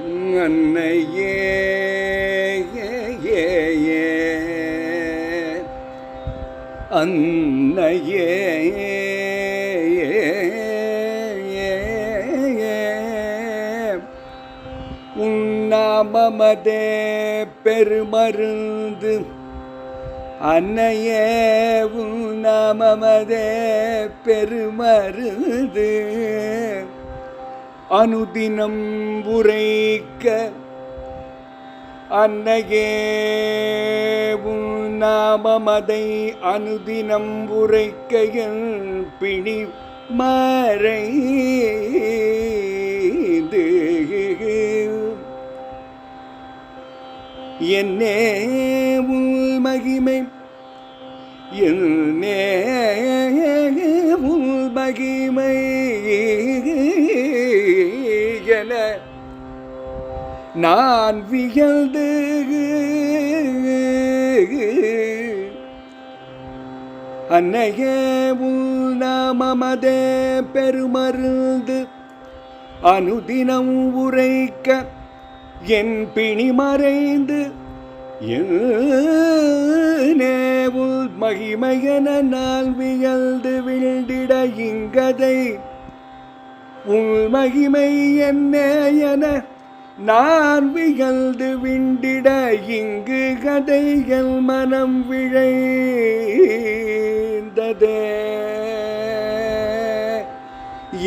அன்னையே அன்னையே உன்னாமமதே பெருமருந்து அன்னையே உன்னாமமதே பெருமருந்து அனுதினம் உரைக்க அன்னையே உன்னாமமதை அனுதினம் உரைக்க என் பிணி மறைந்து என்னே உள் மகிமை என்னே உள் மகிமை என நான் வியந்து அன்னையே உள் நாமமதே பெருமருந்து அனுதினம் உரைக்க என் பிணி மறைந்து உள் மகிமையென நான் வியல்ந்து விழ்ந்திட இங்கதை உள் மகிமை என்ன என நான் வியல்து விண்டிட இங்கு கதைகள் மனம் விழைந்ததே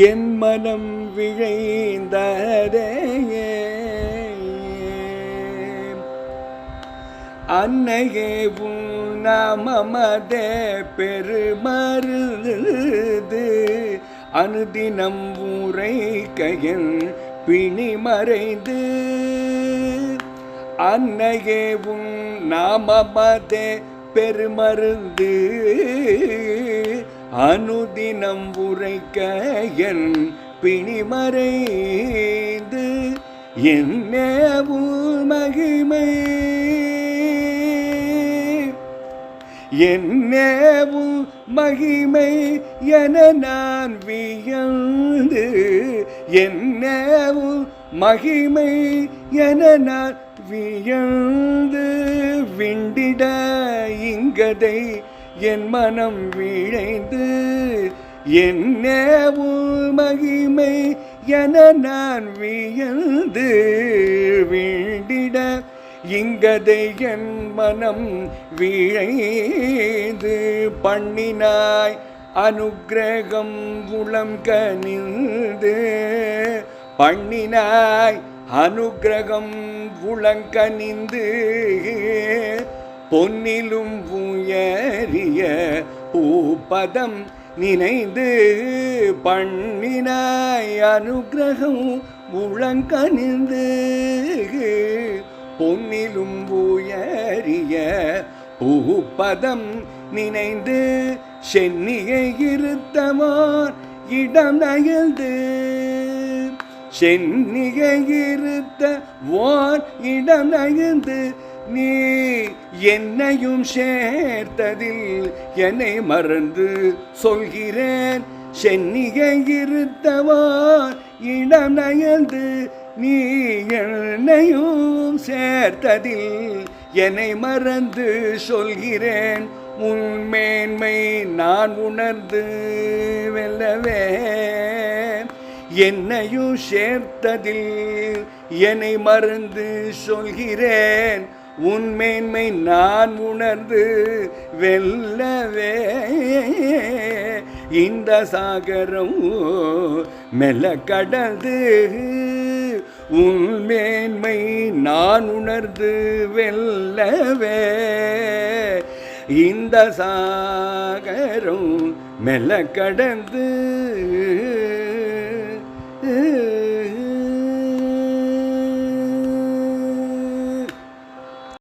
என் மனம் விழைந்ததே அன்னையே உன்னாமமதே பெருமருந்து அனுதினம் உரைக்க என் பிணி மறைந்து அன்னையே உன்னாமமதே பெருமருந்து அனுதினம் உரைக்க என் பிணி மறைந்து என்னே உள் மகிமை என்னே உள் மகிமை என நான் வியந்து என்னே உள் மகிமை என நான் வியந்து விண்டிட இங்கதை என் மனம் விழைந்து என்னே உள் மகிமை என நான் வியந்து விண்டிட இங்கதை என் மனம் விழைந்து பண்ணினாய் அனுக்கிரகம் உளம் கனிந்து பண்ணினாய் அனுக்கிரகம் உளங்கனிந்து பொன்னிலும் உயரிய பூபதம் நினைந்து பண்ணினாய் அனுக்கிரகம் உளங்கனிந்து பொன்னிலும் உயரிய பூபதம் நினைந்து சென்னியை இருத்தமார் இடம் நயந்து சென்னியை இருத்த ஓர் இடம் நயந்து நீ என்னையும் சேர்த்ததில் என்னை மறந்து சொல்கிறேன் சென்னியை இருத்தவார் இடம் நயந்து நீ என்னையும் சேர்த்ததில் என்னை மறந்து சொல்கிறேன் உன்மேன்மை நான் உணர்ந்து வெல்லவே என்னையும் சேர்த்ததில் என்னை மறந்து சொல்கிறேன் உன்மேன்மை நான் உணர்ந்து வெல்லவே இந்த சாகரம் மெல்ல கடந்து உன்மேன்மை நான் உணர்ந்து வெல்லவே இந்த சாகரம் மெல்ல கடந்து